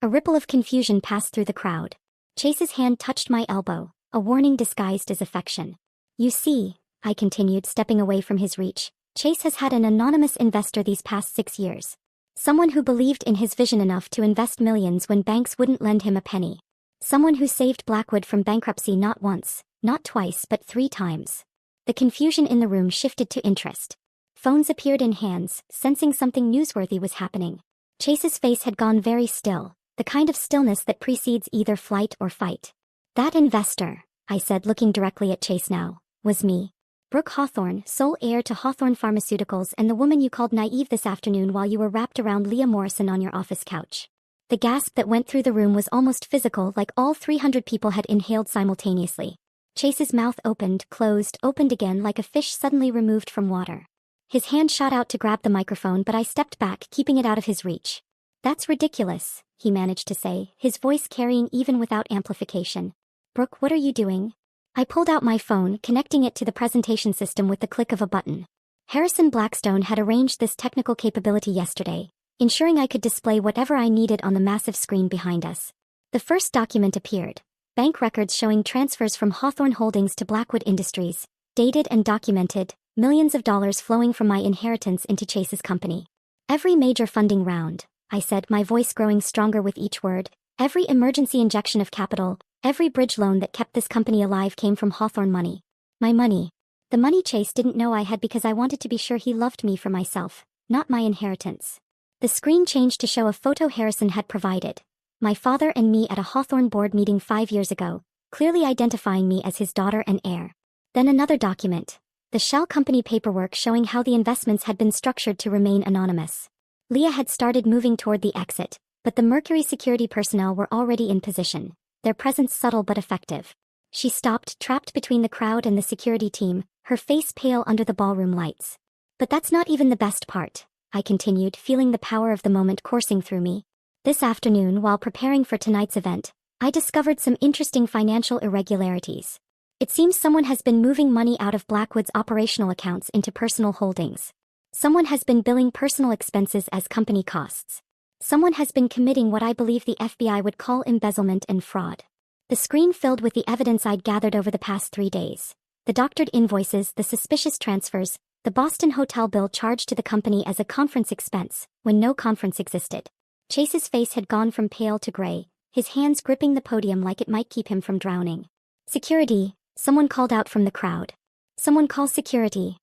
A ripple of confusion passed through the crowd. Chase's hand touched my elbow, a warning disguised as affection. You see, I continued, stepping away from his reach, Chase has had an anonymous investor these past 6 years. Someone who believed in his vision enough to invest millions when banks wouldn't lend him a penny. Someone who saved Blackwood from bankruptcy not once, not twice, but 3 times. The confusion in the room shifted to interest. Phones appeared in hands, sensing something newsworthy was happening. Chase's face had gone very still, the kind of stillness that precedes either flight or fight. That investor, I said, looking directly at Chase now, was me. Brooke Hawthorne, sole heir to Hawthorne Pharmaceuticals, and the woman you called naive this afternoon while you were wrapped around Leah Morrison on your office couch. The gasp that went through the room was almost physical, like all 300 people had inhaled simultaneously. Chase's mouth opened, closed, opened again like a fish suddenly removed from water. His hand shot out to grab the microphone, but I stepped back, keeping it out of his reach. That's ridiculous, he managed to say, his voice carrying even without amplification. Brooke, what are you doing? I pulled out my phone, connecting it to the presentation system with the click of a button. Harrison Blackstone had arranged this technical capability yesterday, ensuring I could display whatever I needed on the massive screen behind us. The first document appeared. Bank records showing transfers from Hawthorne Holdings to Blackwood Industries, dated and documented, millions of dollars flowing from my inheritance into Chase's company. Every major funding round, I said, my voice growing stronger with each word, every emergency injection of capital, every bridge loan that kept this company alive came from Hawthorne money. My money. The money Chase didn't know I had because I wanted to be sure he loved me for myself, not my inheritance. The screen changed to show a photo Harrison had provided. My father and me at a Hawthorne board meeting 5 years ago, clearly identifying me as his daughter and heir. Then another document. The shell company paperwork showing how the investments had been structured to remain anonymous. Leah had started moving toward the exit, but the Mercury security personnel were already in position, their presence subtle but effective. She stopped, trapped between the crowd and the security team, her face pale under the ballroom lights. But that's not even the best part, I continued, feeling the power of the moment coursing through me. This afternoon, while preparing for tonight's event, I discovered some interesting financial irregularities. It seems someone has been moving money out of Blackwood's operational accounts into personal holdings. Someone has been billing personal expenses as company costs. Someone has been committing what I believe the FBI would call embezzlement and fraud. The screen filled with the evidence I'd gathered over the past 3 days. The doctored invoices, the suspicious transfers, the Boston hotel bill charged to the company as a conference expense, when no conference existed. Chase's face had gone from pale to gray, his hands gripping the podium like it might keep him from drowning. Security, someone called out from the crowd. Someone call security.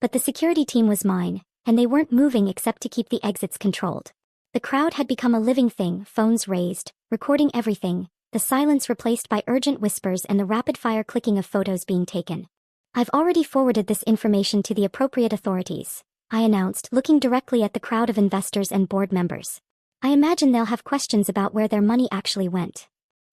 But the security team was mine, and they weren't moving except to keep the exits controlled. The crowd had become a living thing, phones raised, recording everything, the silence replaced by urgent whispers and the rapid-fire clicking of photos being taken. I've already forwarded this information to the appropriate authorities, I announced, looking directly at the crowd of investors and board members. I imagine they'll have questions about where their money actually went.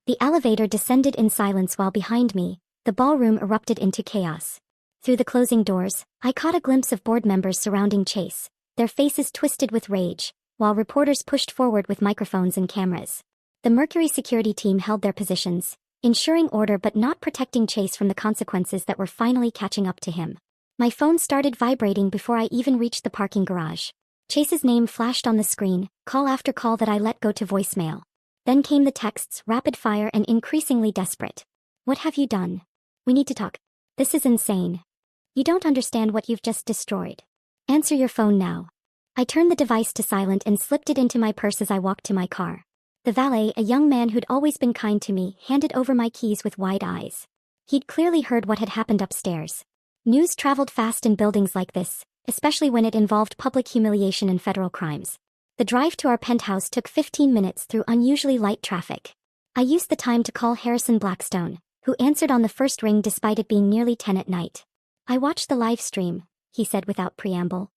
The elevator descended in silence while behind me, the ballroom erupted into chaos. Through the closing doors, I caught a glimpse of board members surrounding Chase, their faces twisted with rage, while reporters pushed forward with microphones and cameras. The Mercury security team held their positions, ensuring order but not protecting Chase from the consequences that were finally catching up to him. My phone started vibrating before I even reached the parking garage. Chase's name flashed on the screen, call after call that I let go to voicemail. Then came the texts, rapid fire and increasingly desperate. What have you done? We need to talk. This is insane. You don't understand what you've just destroyed. Answer your phone now. I turned the device to silent and slipped it into my purse as I walked to my car. The valet, a young man who'd always been kind to me, handed over my keys with wide eyes. He'd clearly heard what had happened upstairs. News traveled fast in buildings like this, especially when it involved public humiliation and federal crimes. The drive to our penthouse took 15 minutes through unusually light traffic. I used the time to call Harrison Blackstone, who answered on the first ring despite it being nearly 10 at night. I watched the live stream, he said without preamble.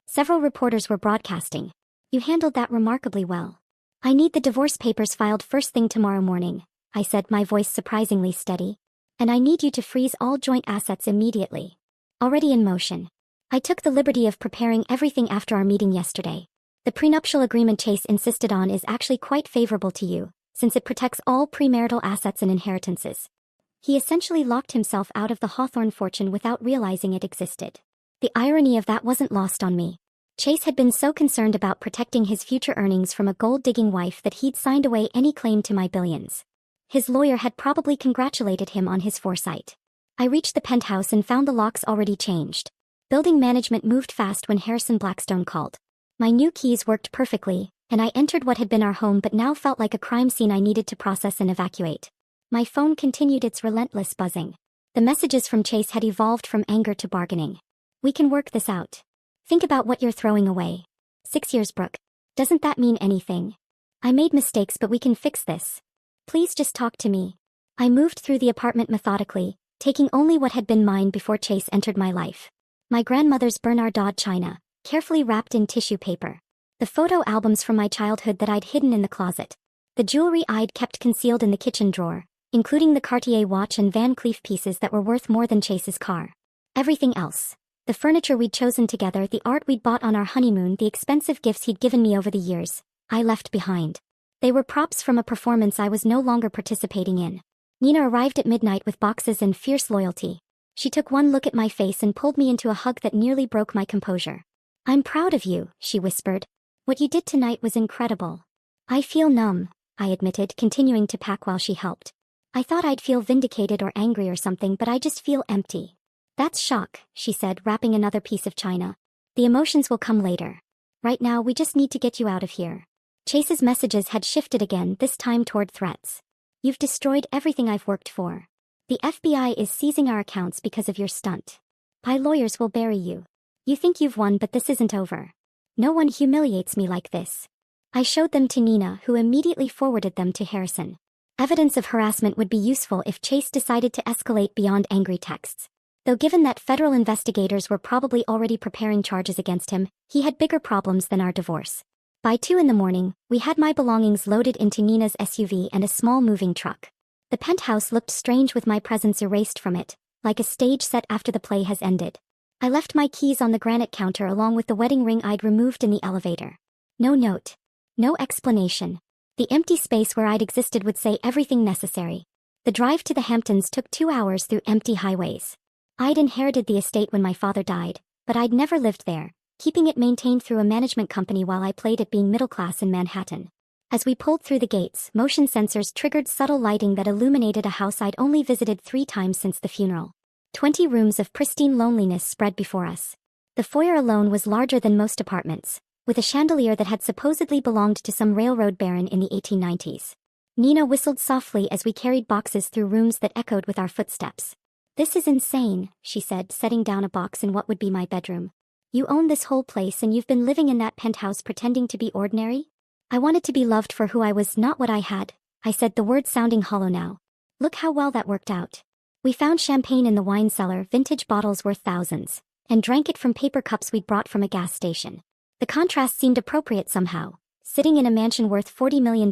Several reporters were broadcasting. You handled that remarkably well. I need the divorce papers filed first thing tomorrow morning, I said, my voice surprisingly steady. And I need you to freeze all joint assets immediately. Already in motion. I took the liberty of preparing everything after our meeting yesterday. The prenuptial agreement Chase insisted on is actually quite favorable to you, since it protects all premarital assets and inheritances. He essentially locked himself out of the Hawthorne fortune without realizing it existed. The irony of that wasn't lost on me. Chase had been so concerned about protecting his future earnings from a gold-digging wife that he'd signed away any claim to my billions. His lawyer had probably congratulated him on his foresight. I reached the penthouse and found the locks already changed. Building management moved fast when Harrison Blackstone called. My new keys worked perfectly, and I entered what had been our home but now felt like a crime scene I needed to process and evacuate. My phone continued its relentless buzzing. The messages from Chase had evolved from anger to bargaining. We can work this out. Think about what you're throwing away. 6 years, Brooke. Doesn't that mean anything? I made mistakes but we can fix this. Please just talk to me. I moved through the apartment methodically, taking only what had been mine before Chase entered my life. My grandmother's Bernardin china, carefully wrapped in tissue paper. The photo albums from my childhood that I'd hidden in the closet. The jewelry I'd kept concealed in the kitchen drawer, including the Cartier watch and Van Cleef pieces that were worth more than Chase's car. Everything else. The furniture we'd chosen together, the art we'd bought on our honeymoon, the expensive gifts he'd given me over the years, I left behind. They were props from a performance I was no longer participating in. Nina arrived at midnight with boxes and fierce loyalty. She took one look at my face and pulled me into a hug that nearly broke my composure. I'm proud of you, she whispered. What you did tonight was incredible. I feel numb, I admitted, continuing to pack while she helped. I thought I'd feel vindicated or angry or something, but I just feel empty. That's shock, she said, wrapping another piece of china. The emotions will come later. Right now we just need to get you out of here. Chase's messages had shifted again, this time toward threats. You've destroyed everything I've worked for. The FBI is seizing our accounts because of your stunt. My lawyers will bury you. You think you've won, but this isn't over. No one humiliates me like this. I showed them to Nina, who immediately forwarded them to Harrison. Evidence of harassment would be useful if Chase decided to escalate beyond angry texts. Though given that federal investigators were probably already preparing charges against him, he had bigger problems than our divorce. By 2 a.m, we had my belongings loaded into Nina's SUV and a small moving truck. The penthouse looked strange with my presence erased from it, like a stage set after the play has ended. I left my keys on the granite counter along with the wedding ring I'd removed in the elevator. No note. No explanation. The empty space where I'd existed would say everything necessary. The drive to the Hamptons took 2 hours through empty highways. I'd inherited the estate when my father died, but I'd never lived there, keeping it maintained through a management company while I played at being middle class in Manhattan. As we pulled through the gates, motion sensors triggered subtle lighting that illuminated a house I'd only visited 3 times since the funeral. 20 rooms of pristine loneliness spread before us. The foyer alone was larger than most apartments, with a chandelier that had supposedly belonged to some railroad baron in the 1890s. Nina whistled softly as we carried boxes through rooms that echoed with our footsteps. This is insane, she said, setting down a box in what would be my bedroom. You own this whole place and you've been living in that penthouse pretending to be ordinary? I wanted to be loved for who I was, not what I had, I said, the words sounding hollow now. Look how well that worked out. We found champagne in the wine cellar, vintage bottles worth thousands, and drank it from paper cups we'd brought from a gas station. The contrast seemed appropriate somehow, sitting in a mansion worth $40 million,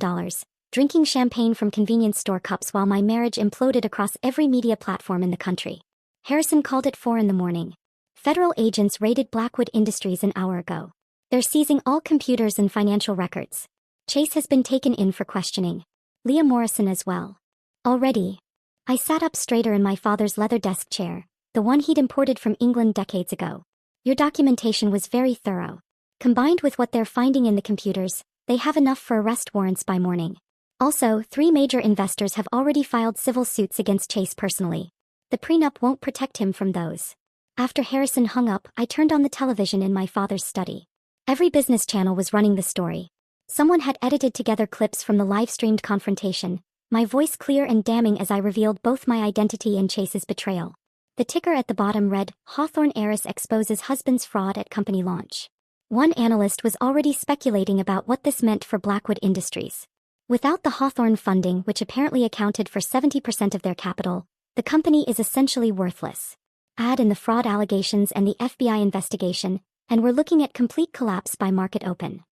drinking champagne from convenience store cups while my marriage imploded across every media platform in the country. Harrison called at 4 a.m. Federal agents raided Blackwood Industries an hour ago. They're seizing all computers and financial records. Chase has been taken in for questioning. Leah Morrison as well. Already. I sat up straighter in my father's leather desk chair, the one he'd imported from England decades ago. Your documentation was very thorough. Combined with what they're finding in the computers, they have enough for arrest warrants by morning. Also, 3 major investors have already filed civil suits against Chase personally. The prenup won't protect him from those. After Harrison hung up, I turned on the television in my father's study. Every business channel was running the story. Someone had edited together clips from the live-streamed confrontation, my voice clear and damning as I revealed both my identity and Chase's betrayal. The ticker at the bottom read, Hawthorne heiress exposes husband's fraud at company launch. One analyst was already speculating about what this meant for Blackwood Industries. Without the Hawthorne funding, which apparently accounted for 70% of their capital, the company is essentially worthless. Add in the fraud allegations and the FBI investigation, and we're looking at complete collapse by market open.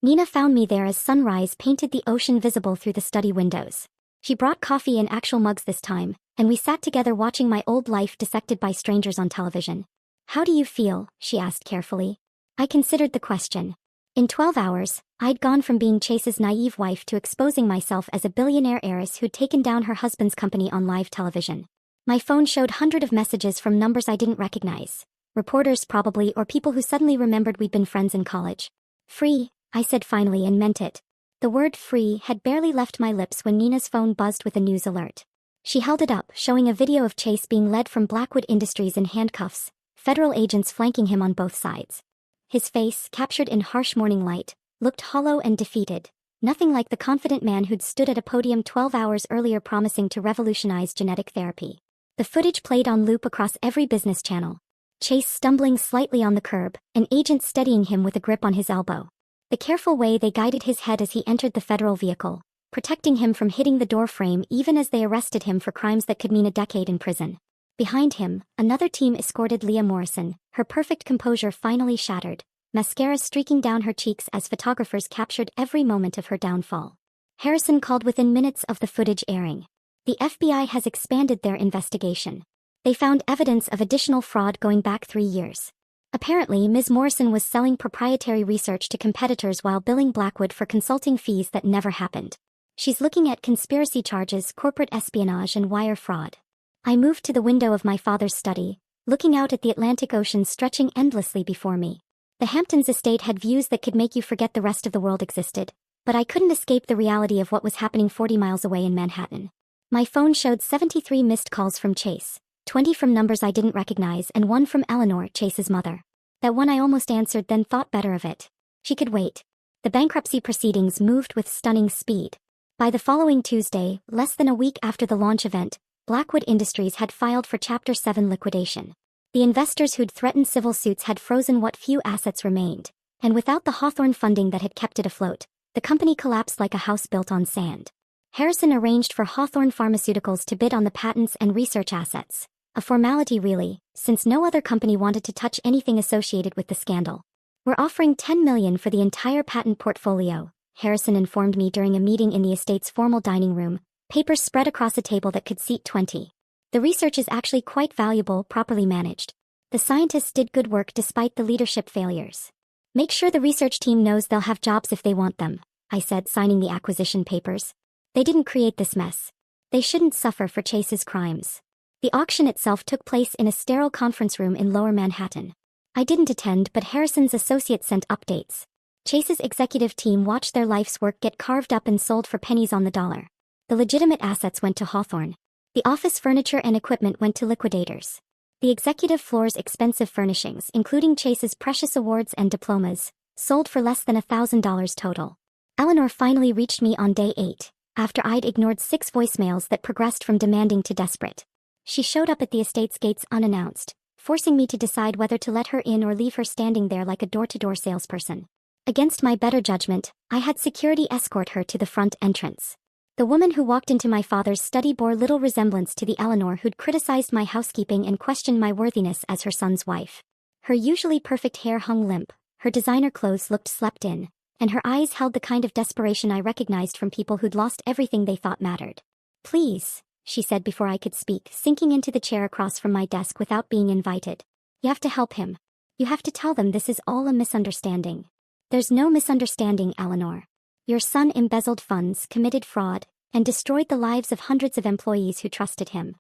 Nina found me there as sunrise painted the ocean visible through the study windows. She brought coffee in actual mugs this time, and we sat together watching my old life dissected by strangers on television. How do you feel? She asked carefully. I considered the question. In 12 hours, I'd gone from being Chase's naive wife to exposing myself as a billionaire heiress who'd taken down her husband's company on live television. My phone showed hundreds of messages from numbers I didn't recognize. Reporters probably, or people who suddenly remembered we'd been friends in college. Free, I said finally and meant it. The word free had barely left my lips when Nina's phone buzzed with a news alert. She held it up, showing a video of Chase being led from Blackwood Industries in handcuffs, federal agents flanking him on both sides. His face, captured in harsh morning light, looked hollow and defeated, nothing like the confident man who'd stood at a podium 12 hours earlier promising to revolutionize genetic therapy. The footage played on loop across every business channel. Chase stumbling slightly on the curb, an agent steadying him with a grip on his elbow. The careful way they guided his head as he entered the federal vehicle, protecting him from hitting the door frame even as they arrested him for crimes that could mean a decade in prison. Behind him, another team escorted Leah Morrison, her perfect composure finally shattered, mascara streaking down her cheeks as photographers captured every moment of her downfall. Harrison called within minutes of the footage airing. The FBI has expanded their investigation. They found evidence of additional fraud going back 3 years. Apparently, Ms. Morrison was selling proprietary research to competitors while billing Blackwood for consulting fees that never happened. She's looking at conspiracy charges, corporate espionage, and wire fraud. I moved to the window of my father's study, looking out at the Atlantic Ocean stretching endlessly before me. The Hamptons estate had views that could make you forget the rest of the world existed, but I couldn't escape the reality of what was happening 40 miles away in Manhattan. My phone showed 73 missed calls from Chase, 20 from numbers I didn't recognize and 1 from Eleanor, Chase's mother. That one I almost answered, then thought better of it. She could wait. The bankruptcy proceedings moved with stunning speed. By the following Tuesday, less than a week after the launch event, Blackwood Industries had filed for Chapter 7 liquidation. The investors who'd threatened civil suits had frozen what few assets remained, and without the Hawthorne funding that had kept it afloat, the company collapsed like a house built on sand. Harrison arranged for Hawthorne Pharmaceuticals to bid on the patents and research assets. A formality really, since no other company wanted to touch anything associated with the scandal. "We're offering $10 million for the entire patent portfolio," Harrison informed me during a meeting in the estate's formal dining room, papers spread across a table that could seat 20. "The research is actually quite valuable, properly managed. The scientists did good work despite the leadership failures. Make sure the research team knows they'll have jobs if they want them," I said, signing the acquisition papers. "They didn't create this mess. They shouldn't suffer for Chase's crimes." The auction itself took place in a sterile conference room in Lower Manhattan. I didn't attend, but Harrison's associates sent updates. Chase's executive team watched their life's work get carved up and sold for pennies on the dollar. The legitimate assets went to Hawthorne. The office furniture and equipment went to liquidators. The executive floor's expensive furnishings, including Chase's precious awards and diplomas, sold for less than $1,000 total. Eleanor finally reached me on day 8, after I'd ignored 6 voicemails that progressed from demanding to desperate. She showed up at the estate's gates unannounced, forcing me to decide whether to let her in or leave her standing there like a door-to-door salesperson. Against my better judgment, I had security escort her to the front entrance. The woman who walked into my father's study bore little resemblance to the Eleanor who'd criticized my housekeeping and questioned my worthiness as her son's wife. Her usually perfect hair hung limp, her designer clothes looked slept in, and her eyes held the kind of desperation I recognized from people who'd lost everything they thought mattered. "Please," she said before I could speak, sinking into the chair across from my desk without being invited. "You have to help him. You have to tell them this is all a misunderstanding." "There's no misunderstanding, Eleanor. Your son embezzled funds, committed fraud, and destroyed the lives of hundreds of employees who trusted him.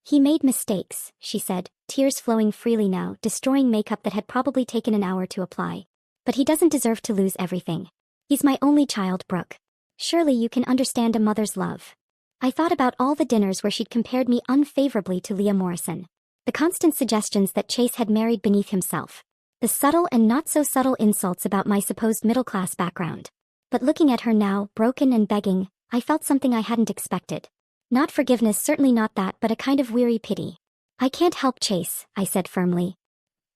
He made mistakes," she said, tears flowing freely now, destroying makeup that had probably taken an hour to apply. "But he doesn't deserve to lose everything. He's my only child, Brooke. Surely you can understand a mother's love." I thought about all the dinners where she'd compared me unfavorably to Leah Morrison. The constant suggestions that Chase had married beneath himself. The subtle and not-so-subtle insults about my supposed middle-class background. But looking at her now, broken and begging, I felt something I hadn't expected. Not forgiveness, certainly not that, but a kind of weary pity. "I can't help Chase," I said firmly.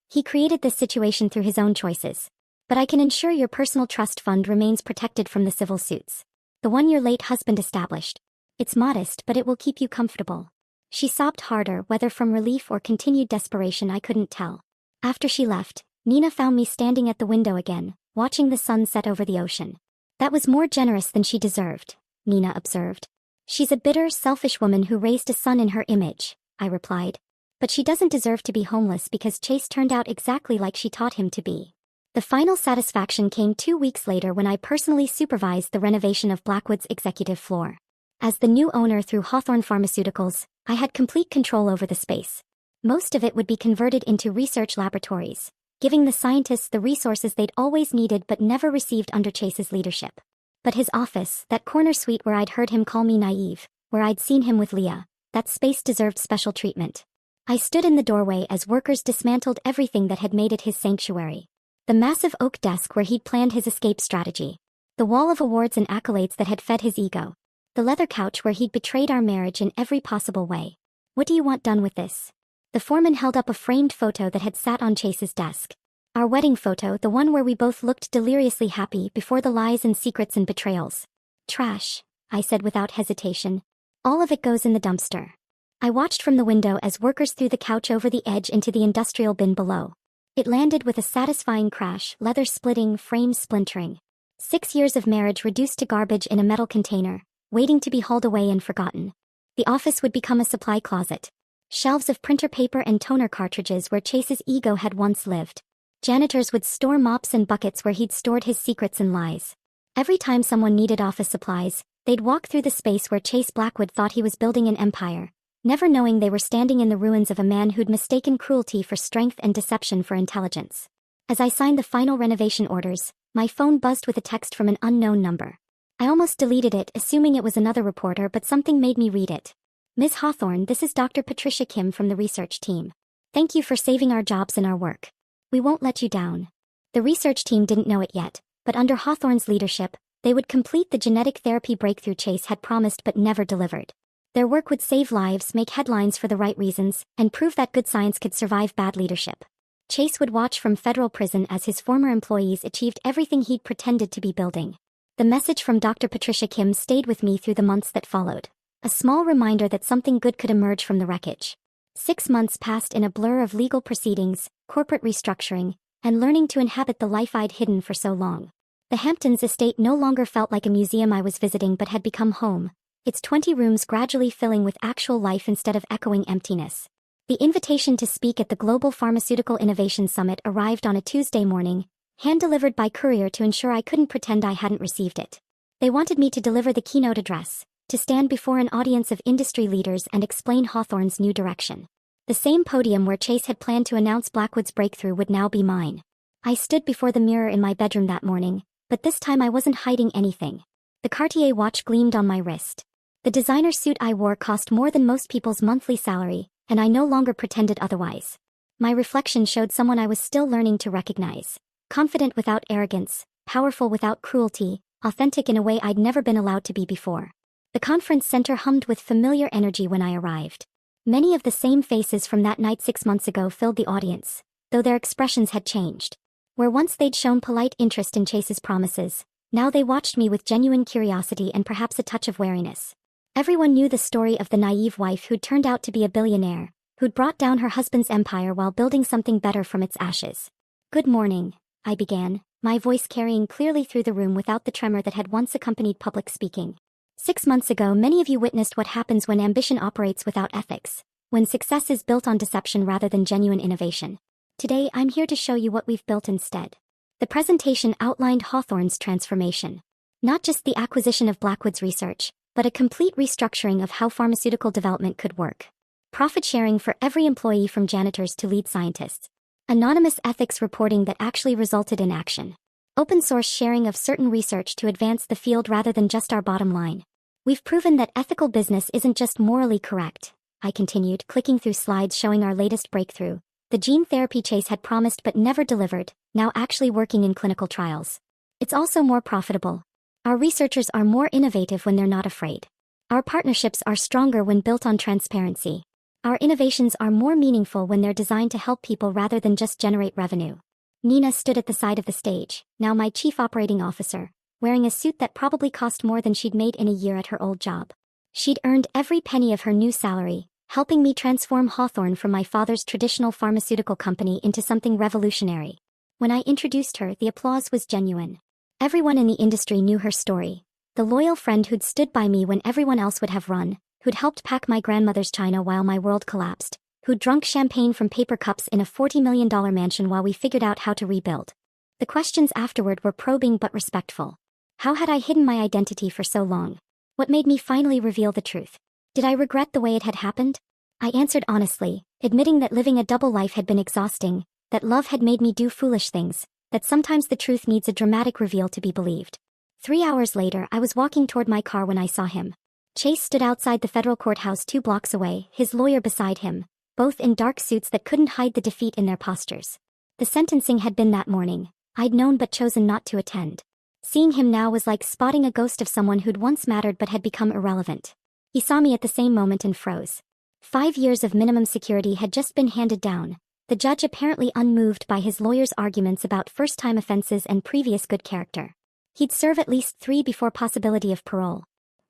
"He created this situation through his own choices. But I can ensure your personal trust fund remains protected from the civil suits. The one your late husband established. It's modest, but it will keep you comfortable." She sobbed harder, whether from relief or continued desperation I couldn't tell. After she left, Nina found me standing at the window again, watching the sun set over the ocean. "That was more generous than she deserved," Nina observed. "She's a bitter, selfish woman who raised a son in her image," I replied. "But she doesn't deserve to be homeless because Chase turned out exactly like she taught him to be." The final satisfaction came 2 weeks later when I personally supervised the renovation of Blackwood's executive floor. As the new owner through Hawthorne Pharmaceuticals, I had complete control over the space. Most of it would be converted into research laboratories, giving the scientists the resources they'd always needed but never received under Chase's leadership. But his office, that corner suite where I'd heard him call me naive, where I'd seen him with Leah, that space deserved special treatment. I stood in the doorway as workers dismantled everything that had made it his sanctuary. The massive oak desk where he'd planned his escape strategy. The wall of awards and accolades that had fed his ego. The leather couch where he'd betrayed our marriage in every possible way. "What do you want done with this?" The foreman held up a framed photo that had sat on Chase's desk. Our wedding photo, the one where we both looked deliriously happy before the lies and secrets and betrayals. "Trash," I said without hesitation. "All of it goes in the dumpster." I watched from the window as workers threw the couch over the edge into the industrial bin below. It landed with a satisfying crash, leather splitting, frames splintering. 6 years of marriage reduced to garbage in a metal container, waiting to be hauled away and forgotten. The office would become a supply closet. Shelves of printer paper and toner cartridges where Chase's ego had once lived. Janitors would store mops and buckets where he'd stored his secrets and lies. Every time someone needed office supplies, they'd walk through the space where Chase Blackwood thought he was building an empire, never knowing they were standing in the ruins of a man who'd mistaken cruelty for strength and deception for intelligence. As I signed the final renovation orders, my phone buzzed with a text from an unknown number. I almost deleted it, assuming it was another reporter, but something made me read it. Ms. Hawthorne, this is Dr. Patricia Kim from the research team. Thank you for saving our jobs and our work. We won't let you down. The research team didn't know it yet, but under Hawthorne's leadership, they would complete the genetic therapy breakthrough Chase had promised but never delivered. Their work would save lives, make headlines for the right reasons, and prove that good science could survive bad leadership. Chase would watch from federal prison as his former employees achieved everything he'd pretended to be building. The message from Dr. Patricia Kim stayed with me through the months that followed. A small reminder that something good could emerge from the wreckage. 6 months passed in a blur of legal proceedings, corporate restructuring, and learning to inhabit the life I'd hidden for so long. The Hamptons estate no longer felt like a museum I was visiting but had become home, its 20 rooms gradually filling with actual life instead of echoing emptiness. The invitation to speak at the Global Pharmaceutical Innovation Summit arrived on a Tuesday morning, hand-delivered by courier to ensure I couldn't pretend I hadn't received it. They wanted me to deliver the keynote address, to stand before an audience of industry leaders and explain Hawthorne's new direction. The same podium where Chase had planned to announce Blackwood's breakthrough would now be mine. I stood before the mirror in my bedroom that morning, but this time I wasn't hiding anything. The Cartier watch gleamed on my wrist. The designer suit I wore cost more than most people's monthly salary, and I no longer pretended otherwise. My reflection showed someone I was still learning to recognize. Confident without arrogance, powerful without cruelty, authentic in a way I'd never been allowed to be before. The conference center hummed with familiar energy when I arrived. Many of the same faces from that night 6 months ago filled the audience, though their expressions had changed. Where once they'd shown polite interest in Chase's promises, now they watched me with genuine curiosity and perhaps a touch of wariness. Everyone knew the story of the naive wife who'd turned out to be a billionaire, who'd brought down her husband's empire while building something better from its ashes. Good morning, I began, my voice carrying clearly through the room without the tremor that had once accompanied public speaking. 6 months ago, many of you witnessed what happens when ambition operates without ethics, when success is built on deception rather than genuine innovation. Today, I'm here to show you what we've built instead. The presentation outlined Hawthorne's transformation. Not just the acquisition of Blackwood's research, but a complete restructuring of how pharmaceutical development could work. Profit sharing for every employee from janitors to lead scientists. Anonymous ethics reporting that actually resulted in action. Open source sharing of certain research to advance the field rather than just our bottom line. We've proven that ethical business isn't just morally correct, I continued, clicking through slides showing our latest breakthrough. The gene therapy Chase had promised but never delivered, now actually working in clinical trials. It's also more profitable. Our researchers are more innovative when they're not afraid. Our partnerships are stronger when built on transparency. Our innovations are more meaningful when they're designed to help people rather than just generate revenue. Nina stood at the side of the stage, now my chief operating officer, wearing a suit that probably cost more than she'd made in a year at her old job. She'd earned every penny of her new salary, helping me transform Hawthorne from my father's traditional pharmaceutical company into something revolutionary. When I introduced her, the applause was genuine. Everyone in the industry knew her story. The loyal friend who'd stood by me when everyone else would have run, who'd helped pack my grandmother's china while my world collapsed, who'd drunk champagne from paper cups in a $40 million mansion while we figured out how to rebuild. The questions afterward were probing but respectful. How had I hidden my identity for so long? What made me finally reveal the truth? Did I regret the way it had happened? I answered honestly, admitting that living a double life had been exhausting, that love had made me do foolish things, that sometimes the truth needs a dramatic reveal to be believed. 3 hours later, I was walking toward my car when I saw him. Chase stood outside the federal courthouse 2 blocks away, his lawyer beside him, both in dark suits that couldn't hide the defeat in their postures. The sentencing had been that morning. I'd known but chosen not to attend. Seeing him now was like spotting a ghost of someone who'd once mattered but had become irrelevant. He saw me at the same moment and froze. 5 years of minimum security had just been handed down, the judge apparently unmoved by his lawyer's arguments about first-time offenses and previous good character. He'd serve at least 3 before possibility of parole.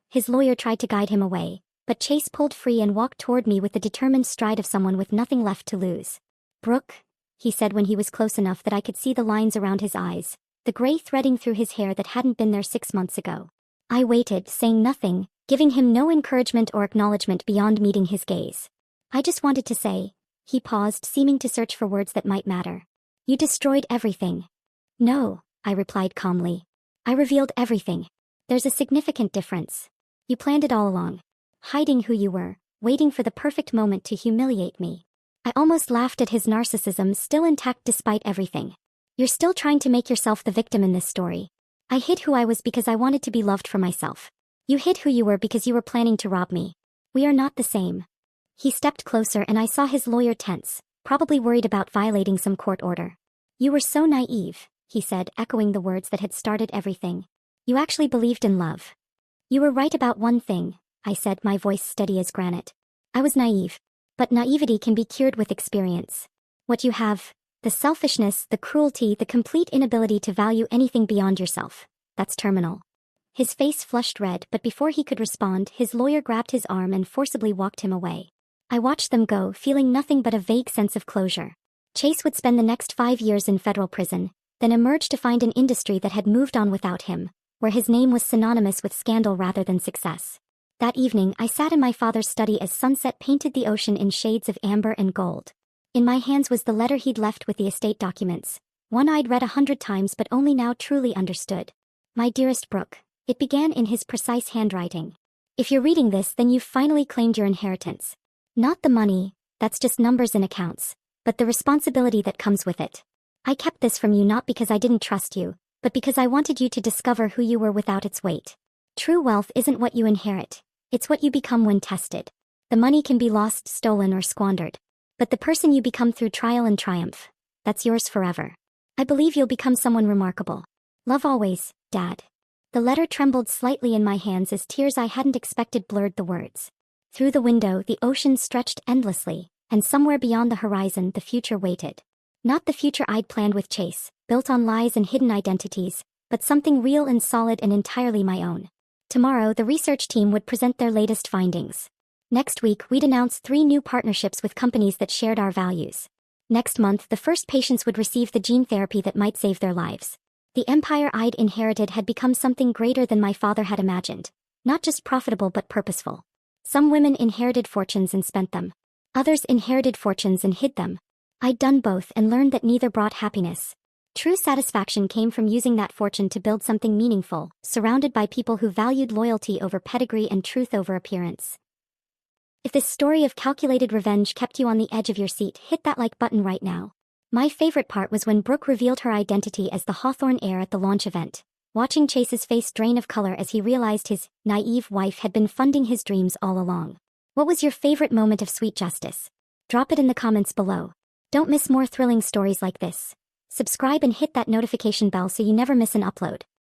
His lawyer tried to guide him away, but Chase pulled free and walked toward me with the determined stride of someone with nothing left to lose. "Brooke," he said when he was close enough that I could see the lines around his eyes, the gray threading through his hair that hadn't been there 6 months ago. I waited, saying nothing, giving him no encouragement or acknowledgement beyond meeting his gaze. "I just wanted to say," he paused, seeming to search for words that might matter. "You destroyed everything." "No," I replied calmly. "I revealed everything. There's a significant difference. You planned it all along. Hiding who you were, waiting for the perfect moment to humiliate me." I almost laughed at his narcissism, still intact despite everything. You're still trying to make yourself the victim in this story. I hid who I was because I wanted to be loved for myself. You hid who you were because you were planning to rob me. We are not the same. He stepped closer and I saw his lawyer tense, probably worried about violating some court order. You were so naive, he said, echoing the words that had started everything. You actually believed in love. You were right about one thing, I said, my voice steady as granite. I was naive. But naivety can be cured with experience. What you have, the selfishness, the cruelty, the complete inability to value anything beyond yourself, that's terminal. His face flushed red, but before he could respond, his lawyer grabbed his arm and forcibly walked him away. I watched them go, feeling nothing but a vague sense of closure. Chase would spend the next 5 years in federal prison, then emerge to find an industry that had moved on without him, where his name was synonymous with scandal rather than success. That evening, I sat in my father's study as sunset painted the ocean in shades of amber and gold. In my hands was the letter he'd left with the estate documents, one I'd read 100 times but only now truly understood. My dearest Brooke. It began in his precise handwriting. If you're reading this, then you've finally claimed your inheritance. Not the money, that's just numbers and accounts, but the responsibility that comes with it. I kept this from you not because I didn't trust you, but because I wanted you to discover who you were without its weight. True wealth isn't what you inherit, it's what you become when tested. The money can be lost, stolen, or squandered. But the person you become through trial and triumph, that's yours forever. I believe you'll become someone remarkable. Love always, Dad. The letter trembled slightly in my hands as tears I hadn't expected blurred the words. Through the window, the ocean stretched endlessly, and somewhere beyond the horizon, the future waited. Not the future I'd planned with Chase, built on lies and hidden identities, but something real and solid and entirely my own. Tomorrow, the research team would present their latest findings. Next week, we'd announce 3 new partnerships with companies that shared our values. Next month, the first patients would receive the gene therapy that might save their lives. The empire I'd inherited had become something greater than my father had imagined, not just profitable but purposeful. Some women inherited fortunes and spent them. Others inherited fortunes and hid them. I'd done both and learned that neither brought happiness. True satisfaction came from using that fortune to build something meaningful, surrounded by people who valued loyalty over pedigree and truth over appearance. If this story of calculated revenge kept you on the edge of your seat, hit that like button right now. My favorite part was when Brooke revealed her identity as the Hawthorne heir at the launch event, watching Chase's face drain of color as he realized his naive wife had been funding his dreams all along. What was your favorite moment of sweet justice? Drop it in the comments below. Don't miss more thrilling stories like this. Subscribe and hit that notification bell so you never miss an upload.